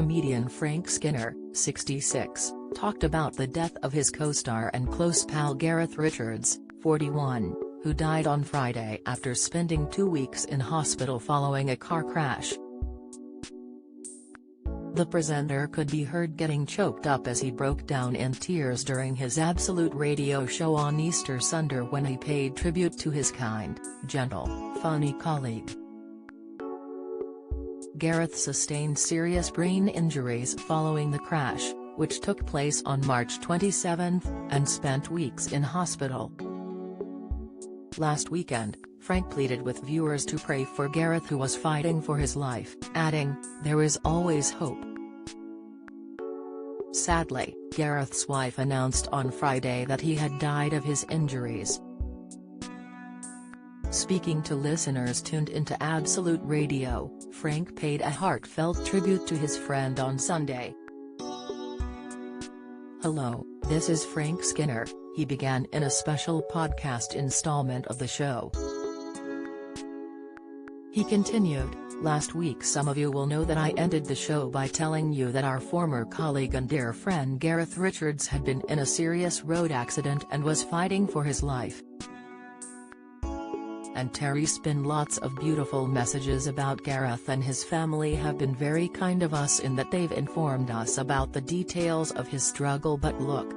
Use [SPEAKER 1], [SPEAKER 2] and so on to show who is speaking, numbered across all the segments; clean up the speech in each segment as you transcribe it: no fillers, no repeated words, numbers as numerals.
[SPEAKER 1] Comedian Frank Skinner, 66, talked about the death of his co-star and close pal Gareth Richards, 41, who died on Friday after spending 2 weeks in hospital following a car crash. The presenter could be heard getting choked up as he broke down in tears during his Absolute radio show on Easter Sunday when he paid tribute to his kind, gentle, funny colleague. Gareth sustained serious brain injuries following the crash, which took place on March 27, and spent weeks in hospital. Last weekend, Frank pleaded with viewers to pray for Gareth, who was fighting for his life, adding, "There is always hope." Sadly, Gareth's wife announced on Friday that he had died of his injuries. Speaking to listeners tuned into Absolute Radio, Frank paid a heartfelt tribute to his friend on Sunday. "Hello, this is Frank Skinner," he began in a special podcast installment of the show. He continued, "Last week some of you will know that I ended the show by telling you that our former colleague and dear friend Gareth Richards had been in a serious road accident and was fighting for his life. And Terry's been lots of beautiful messages about Gareth, and his family have been very kind of us in that they've informed us about the details of his struggle, but look.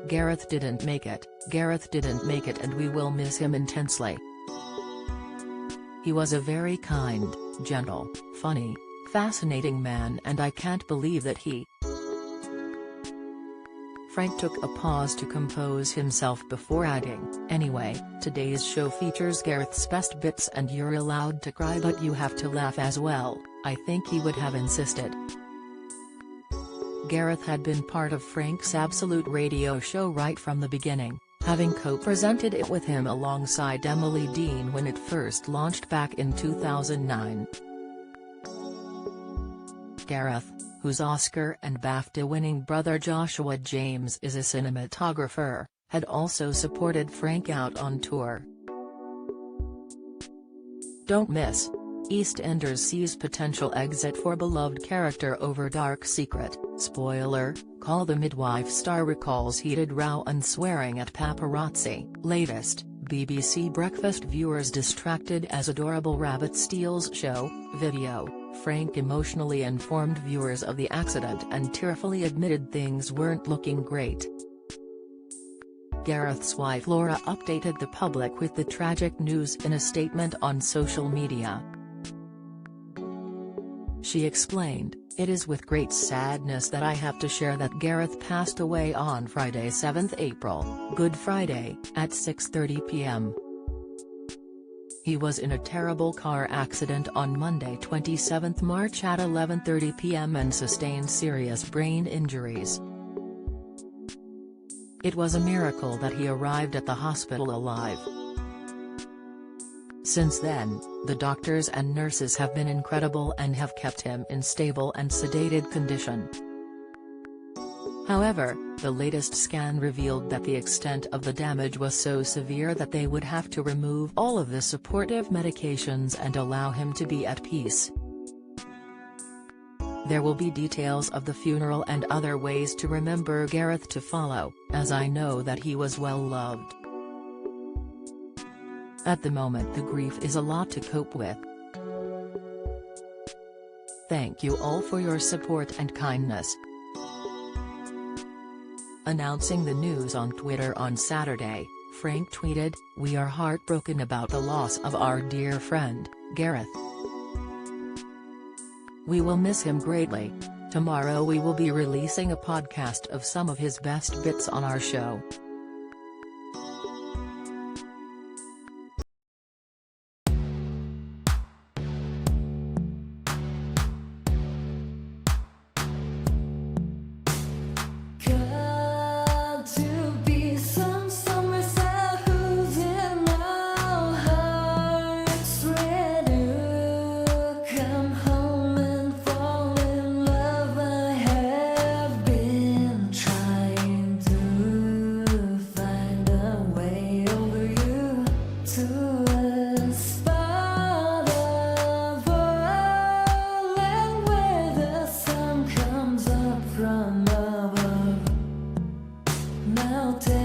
[SPEAKER 1] Gareth didn't make it, and we will miss him intensely. He was a very kind, gentle, funny, fascinating man, and I can't believe that he..." Frank took a pause to compose himself before adding, "Anyway, today's show features Gareth's best bits and you're allowed to cry, but you have to laugh as well," I think he would have insisted. Gareth had been part of Frank's Absolute radio show right from the beginning, having co-presented it with him alongside Emily Dean when it first launched back in 2009. Gareth, whose Oscar and BAFTA-winning brother Joshua James is a cinematographer, had also supported Frank out on tour. Don't miss. EastEnders sees potential exit for beloved character over dark secret. Spoiler, Call the Midwife star recalls heated row and swearing at paparazzi. Latest, BBC Breakfast viewers distracted as adorable rabbit steals show. Video, Frank emotionally informed viewers of the accident and tearfully admitted things weren't looking great. Gareth's wife Laura updated the public with the tragic news in a statement on social media. She explained, "It is with great sadness that I have to share that Gareth passed away on Friday, 7th April, Good Friday, at 6:30 p.m. He was in a terrible car accident on Monday, 27th March at 11:30 p.m. and sustained serious brain injuries. It was a miracle that he arrived at the hospital alive. Since then, the doctors and nurses have been incredible and have kept him in stable and sedated condition." However, the latest scan revealed that the extent of the damage was so severe that they would have to remove all of the supportive medications and allow him to be at peace. There will be details of the funeral and other ways to remember Gareth to follow, as I know that he was well loved. At the moment the grief is a lot to cope with. Thank you all for your support and kindness." Announcing the news on Twitter on Saturday, Frank tweeted, "We are heartbroken about the loss of our dear friend, Gareth. We will miss him greatly. Tomorrow we will be releasing a podcast of some of his best bits on our show."
[SPEAKER 2] lover. Now take